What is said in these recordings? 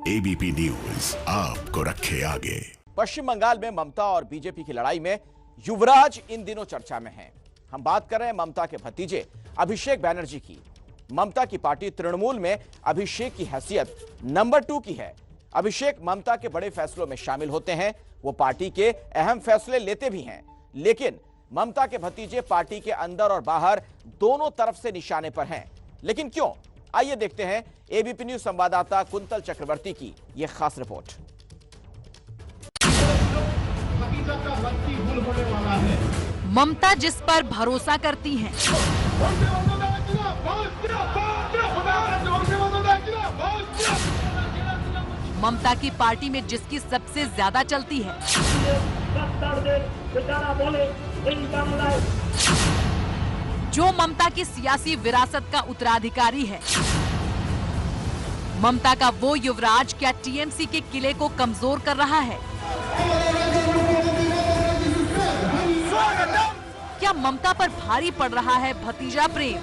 ABP news आपको रखे आगे। पश्चिम बंगाल में ममता और बीजेपी की लड़ाई में युवराज इन दिनों चर्चा में हैं। हम बात कर रहे हैं ममता के भतीजे अभिषेक बैनर्जी की। ममता की पार्टी तृणमूल में अभिषेक की हैसियत नंबर 2 की है। अभिषेक ममता के बड़े फैसलों में शामिल होते हैं, वो पार्टी के अहम फैसले लेते भी हैं। लेकिन ममता के भतीजे पार्टी के अंदर और बाहर दोनों तरफ से निशाने पर हैं। लेकिन क्यों? आइए देखते हैं एबीपी न्यूज संवाददाता कुंतल चक्रवर्ती की यह खास रिपोर्ट। ममता जिस पर भरोसा करती हैं, ममता की पार्टी में जिसकी सबसे ज्यादा चलती है, जो ममता की सियासी विरासत का उत्तराधिकारी है, ममता का वो युवराज क्या टीएमसी के किले को कमजोर कर रहा है? क्या ममता पर भारी पड़ रहा है भतीजा प्रेम?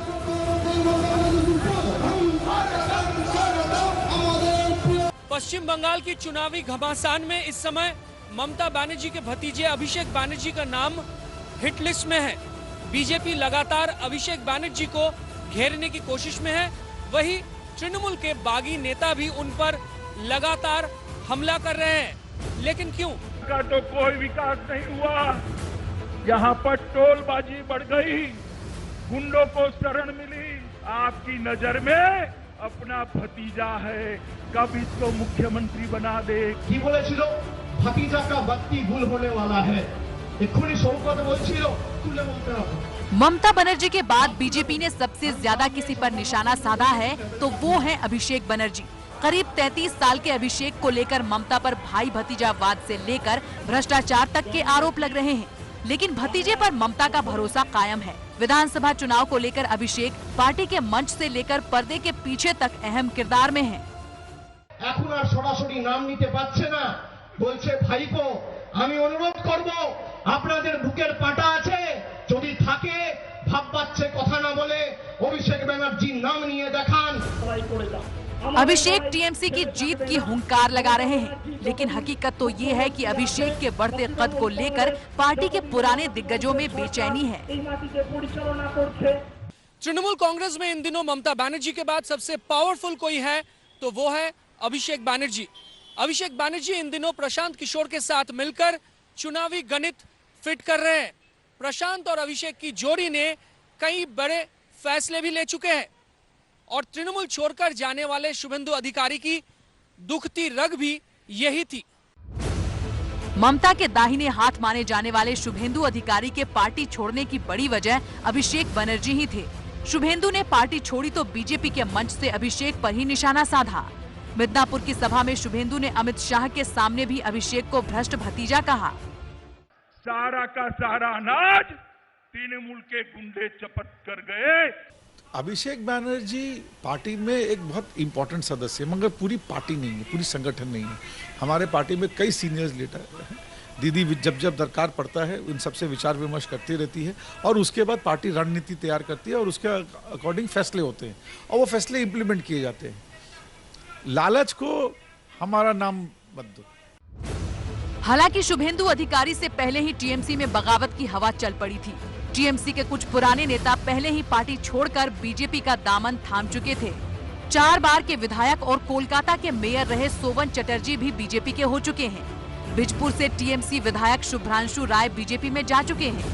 पश्चिम बंगाल की चुनावी घमासान में इस समय ममता बनर्जी के भतीजे अभिषेक बनर्जी का नाम हिट लिस्ट में है। बीजेपी लगातार अभिषेक बनर्जी को घेरने की कोशिश में है। वही तृणमूल के बागी नेता भी उन पर लगातार हमला कर रहे हैं। लेकिन क्यों? का तो कोई विकास नहीं हुआ। यहाँ पर टोलबाजी बढ़ गई, गुंडों को शरण मिली। आपकी नजर में अपना भतीजा है, कब इसको मुख्यमंत्री बना दे। की बोलेছিলো भतीजा का वक्ती भूल होने वाला है। एखुनी शौकत बोलছিলো तुले बोलते रहो। ममता बनर्जी के बाद बीजेपी ने सबसे ज्यादा किसी पर निशाना साधा है तो वो है अभिषेक बनर्जी। करीब 33 साल के अभिषेक को लेकर ममता पर भाई भतीजावाद से लेकर भ्रष्टाचार तक के आरोप लग रहे हैं। लेकिन भतीजे पर ममता का भरोसा कायम है। विधानसभा चुनाव को लेकर अभिषेक पार्टी के मंच से लेकर पर्दे के पीछे तक अहम किरदार में है। এখন আর সরাসরি নাম নিতে পারছে না, বলছে ভাইপো আমি অনুরোধ করব আপনাদের বুকের পাটা আছে যদি থাকে ভাববাচ্ছে কথা না বলে অভিষেক ব্যানার্জির নাম নিয়ে দেখান। अभिषेक टीएमसी की जीत की हुंकार लगा रहे हैं, लेकिन हकीकत तो ये है कि अभिषेक के बढ़ते कद को लेकर पार्टी के पुराने दिग्गजों में बेचैनी है। तृणमूल कांग्रेस में इन दिनों ममता बनर्जी के बाद सबसे पावरफुल कोई है तो वो है अभिषेक बनर्जी। अभिषेक बनर्जी इन दिनों प्रशांत किशोर के साथ मिलकर चुनावी गणित फिट कर रहे हैं। प्रशांत और अभिषेक की जोड़ी ने कई बड़े फैसले भी ले चुके हैं और तृणमूल छोड़कर जाने वाले शुभेंदु अधिकारी की दुखती रग भी यही थी। ममता के दाहिने हाथ माने जाने वाले शुभेंदु अधिकारी के पार्टी छोड़ने की बड़ी वजह अभिषेक बनर्जी ही थे। शुभेंदु ने पार्टी छोड़ी तो बीजेपी के मंच से अभिषेक पर ही निशाना साधा। मिदनापुर की सभा में शुभेंदु ने अमित शाह के सामने भी अभिषेक को भ्रष्ट भतीजा कहा। सारा का सारा अनाज तृणमूल के गुंडे चपट कर गए। अभिषेक बैनर्जी पार्टी में एक बहुत इंपॉर्टेंट सदस्य है, मगर पूरी पार्टी नहीं है, पूरी संगठन नहीं है। हमारे पार्टी में कई सीनियर्स लीडर हैं। दीदी जब जब दरकार पड़ता है उन सबसे विचार विमर्श करती रहती है और उसके बाद पार्टी रणनीति तैयार करती है और उसके अकॉर्डिंग फैसले होते हैं और वो फैसले इम्प्लीमेंट किए जाते हैं। लालच को हमारा नाम मत दो। हालांकि शुभेंदु अधिकारी से पहले ही टीएमसी में बगावत की हवा चल पड़ी थी। टीएमसी के कुछ पुराने नेता पहले ही पार्टी छोड़कर बीजेपी का दामन थाम चुके थे। 4 बार के विधायक और कोलकाता के मेयर रहे सोवन चटर्जी भी बीजेपी के हो चुके हैं। बिजपुर से टीएमसी विधायक शुभ्रांशु राय बीजेपी में जा चुके हैं।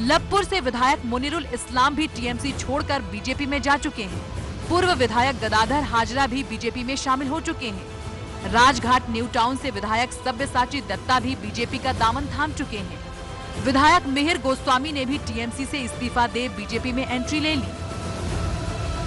लबपुर से विधायक मुनीरुल इस्लाम भी टीएमसी छोड़कर बीजेपी में जा चुके हैं। पूर्व विधायक गदाधर हाजरा भी बीजेपी में शामिल हो चुके हैं। राजघाट न्यू टाउन से विधायक सब्यसाची दत्ता भी बीजेपी का दामन थाम चुके हैं। विधायक मिहिर गोस्वामी ने भी टीएमसी से इस्तीफा दे बीजेपी में एंट्री ले ली।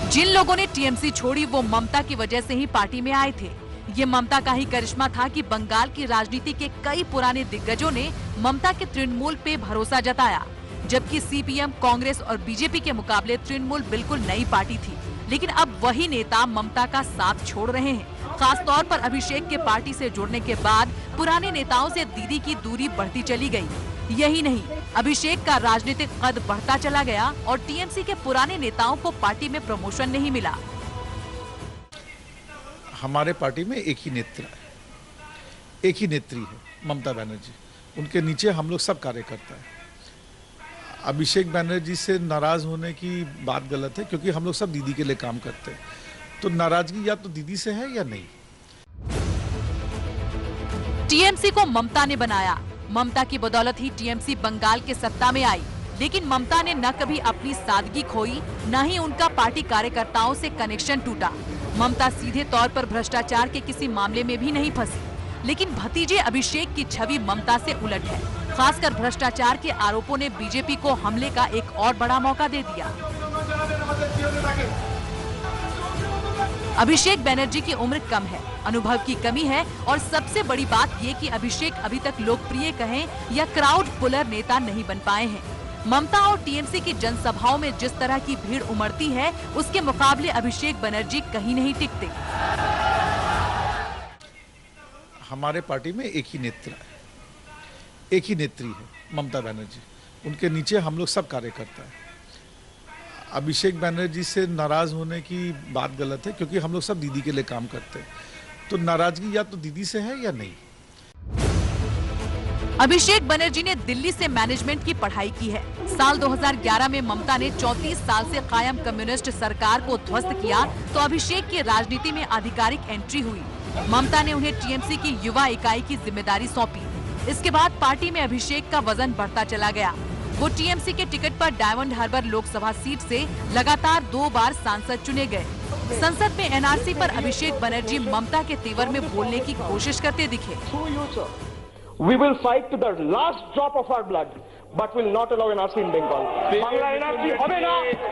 जिन लोगों ने टीएमसी छोड़ी वो ममता की वजह से ही पार्टी में आए थे। ये ममता का ही करिश्मा था कि बंगाल की राजनीति के कई पुराने दिग्गजों ने ममता के तृणमूल पे भरोसा जताया, जबकि सीपीएम, कांग्रेस और बीजेपी के मुकाबले तृणमूल बिल्कुल नई पार्टी थी। लेकिन अब वही नेता ममता का साथ छोड़ रहे हैं। खास तौर पर अभिषेक के पार्टी से जुड़ने के बाद पुराने नेताओं से दीदी की दूरी बढ़ती चली गई। यही नहीं, अभिषेक का राजनीतिक कद बढ़ता चला गया और टीएमसी के पुराने नेताओं को पार्टी में प्रमोशन नहीं मिला। हमारे पार्टी में एक ही नेत्री है, ममता बनर्जी। उनके नीचे हम लोग सब कार्यकर्ता हैं। अभिषेक बनर्जी से नाराज होने की बात गलत है, क्योंकि हम लोग सब दीदी के लिए काम करते हैं। तो नाराजगी या तो दीदी से है या नहीं। टीएमसी को ममता ने बनाया। ममता की बदौलत ही टीएमसी बंगाल के सत्ता में आई। लेकिन ममता ने न कभी अपनी सादगी खोई, न ही उनका पार्टी कार्यकर्ताओं से कनेक्शन टूटा। ममता सीधे तौर पर भ्रष्टाचार के किसी मामले में भी नहीं फंसी। लेकिन भतीजे अभिषेक की छवि ममता से उलट है। खासकर भ्रष्टाचार के आरोपों ने बीजेपी को हमले का एक और बड़ा मौका दे दिया। अभिषेक बनर्जी की उम्र कम है, अनुभव की कमी है और सबसे बड़ी बात ये कि अभिषेक अभी तक लोकप्रिय कहें या क्राउड पुलर नेता नहीं बन पाए हैं। ममता और टीएमसी की जनसभाओं में जिस तरह की भीड़ उमड़ती है, उसके मुकाबले अभिषेक बनर्जी कहीं नहीं टिकते। हमारे पार्टी में एक ही नेत्री है, ममता बनर्जी। उनके नीचे हम लोग सब कार्यकर्ता हैं। अभिषेक बनर्जी से नाराज होने की बात गलत है, क्योंकि हम लोग सब दीदी के लिए काम करते हैं। तो नाराजगी या तो दीदी से है या नहीं। अभिषेक बनर्जी ने दिल्ली से मैनेजमेंट की पढ़ाई की है। साल 2011 में ममता ने 34 साल से कायम कम्युनिस्ट सरकार को ध्वस्त किया तो अभिषेक की राजनीति में आधिकारिक एंट्री हुई। ममता ने उन्हें टीएमसी की युवा इकाई की जिम्मेदारी सौंपी। इसके बाद पार्टी में अभिषेक का वजन बढ़ता चला गया। वो टीएमसी के टिकट पर डायमंड हार्बर लोकसभा सीट से लगातार 2 बार सांसद चुने गए। संसद में एनआरसी पर अभिषेक बनर्जी ममता के तेवर में बोलने की कोशिश करते दिखे। We will fight to the last drop of our blood, but will not allow NRC in Bengal. Bangla NRC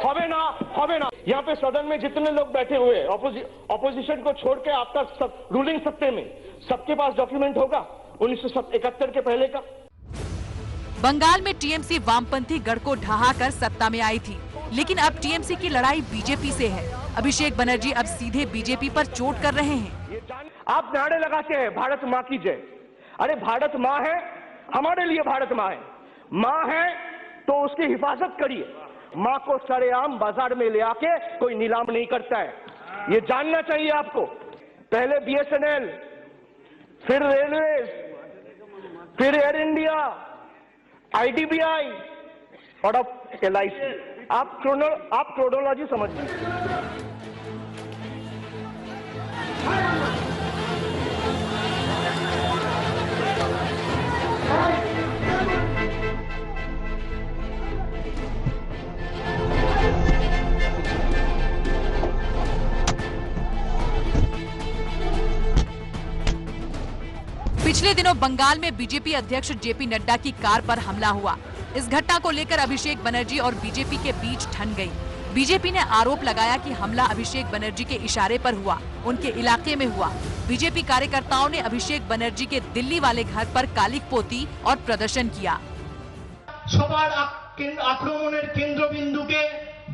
होवे ना। यहाँ पे सदन में जितने लोग बैठे हुए ऑपोजिशन को छोड़ के आपका सब रूलिंग सत्ते में सबके पास डॉक्यूमेंट होगा 1971 के पहले का। बंगाल में टीएमसी वामपंथी गढ़ को ढहा कर सत्ता में आई थी, लेकिन अब टीएमसी की लड़ाई बीजेपी से है। अभिषेक बनर्जी अब सीधे बीजेपी पर चोट कर रहे हैं। आप नारे लगाते हैं भारत माँ की जय। अरे भारत माँ है, हमारे लिए भारत माँ है। माँ है तो उसकी हिफाजत करिए। माँ को सरेआम बाजार में ले आके कोई नीलाम नहीं करता है, ये जानना चाहिए आपको। पहले बीएसएनएल, फिर रेलवे, फिर एयर इंडिया, आईडीबीआई और अब एलआईसी। आप क्रोनोलॉजी समझ लीजिए। पिछले दिनों बंगाल में बीजेपी अध्यक्ष जेपी नड्डा की कार पर हमला हुआ। इस घटना को लेकर अभिषेक बनर्जी और बीजेपी के बीच ठन गई। बीजेपी ने आरोप लगाया कि हमला अभिषेक बनर्जी के इशारे पर हुआ, उनके इलाके में हुआ। बीजेपी कार्यकर्ताओं ने अभिषेक बनर्जी के दिल्ली वाले घर पर कालिक पोती और प्रदर्शन किया। সবার আক্রমণের কেন্দ্রবিন্দুকে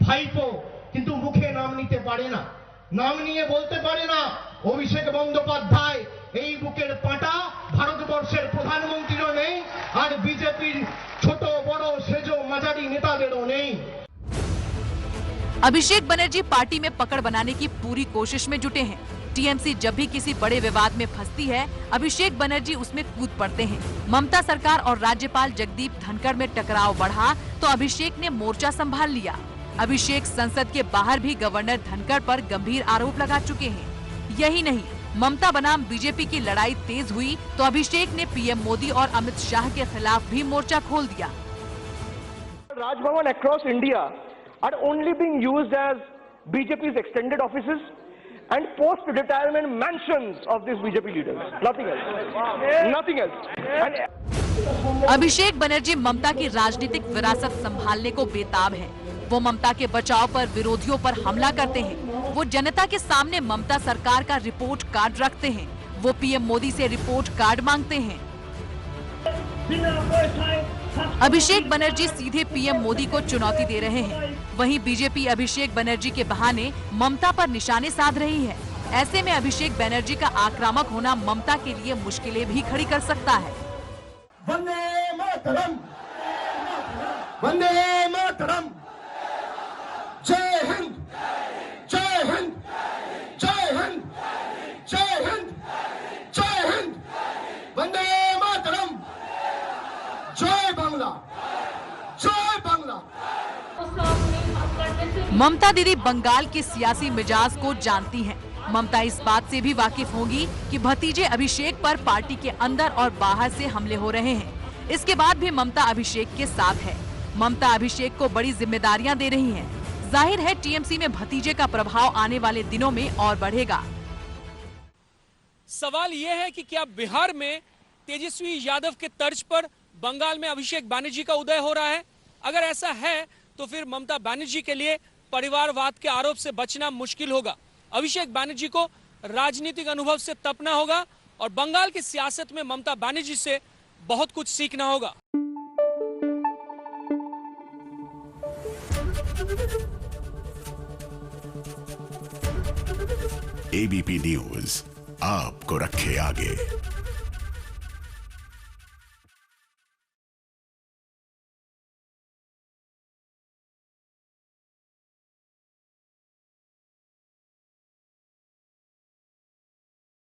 ভাইপো কিন্তু মুখে নাম নিতে পারে না, নাম নিয়ে বলতে পারে না অভিষেক বন্দ্যোপাধ্যায় এই বুকের পাটা ভারতবর্ষের প্রধানমন্ত্রীরও নেই আর বিজেপির ছোট বড় সেজো মাঝারি নেতাদেরও নেই। अभिषेक बनर्जी पार्टी में पकड़ बनाने की पूरी कोशिश में जुटे हैं। टीएमसी जब भी किसी बड़े विवाद में फंसती है, अभिषेक बनर्जी उसमें कूद पड़ते हैं। ममता सरकार और राज्यपाल जगदीप धनखड़ में टकराव बढ़ा तो अभिषेक ने मोर्चा संभाल लिया। अभिषेक संसद के बाहर भी गवर्नर धनखड़ पर गंभीर आरोप लगा चुके हैं। यही नहीं, ममता बनाम बीजेपी की लड़ाई तेज हुई तो अभिषेक ने पीएम मोदी और अमित शाह के खिलाफ भी मोर्चा खोल दिया। Raj Bhavan across India are only being used as BJP's extended offices and post-retirement mansions of these BJP leaders. Nothing else. Nothing else. Abhishek Banerjee ममता की राजनीतिक विरासत संभालने को बेताब है। वो ममता के बचाव पर विरोधियों पर हमला करते हैं। वो जनता के सामने ममता सरकार का रिपोर्ट कार्ड रखते हैं। वो पीएम मोदी से रिपोर्ट कार्ड मांगते हैं। अभिषेक बनर्जी सीधे पीएम मोदी को चुनौती दे रहे हैं। वहीं बीजेपी अभिषेक बनर्जी के बहाने ममता पर निशाने साध रही है। ऐसे में अभिषेक बनर्जी का आक्रामक होना ममता के लिए मुश्किलें भी खड़ी कर सकता है। वंदे मातरम, वंदे मातरम, जय हिंद, जय हिंद, जय हिंद, ममता दीदी बंगाल के सियासी मिजाज को जानती हैं। ममता इस बात से भी वाकिफ होंगी कि भतीजे अभिषेक पर पार्टी के अंदर और बाहर से हमले हो रहे हैं। इसके बाद भी ममता अभिषेक के साथ है। ममता अभिषेक को बड़ी जिम्मेदारियां दे रही हैं। जाहिर है टीएमसी में भतीजे का प्रभाव आने वाले दिनों में और बढ़ेगा। सवाल यह है कि क्या बिहार में तेजस्वी यादव के तर्ज पर बंगाल में अभिषेक बैनर्जी का उदय हो रहा है? अगर ऐसा है तो फिर ममता बनर्जी के लिए परिवारवाद के आरोप से बचना मुश्किल होगा। अभिषेक बैनर्जी को राजनीतिक अनुभव से तपना होगा और बंगाल की सियासत में ममता बनर्जी से बहुत कुछ सीखना होगा। एबीपी न्यूज आपको रखे आगे।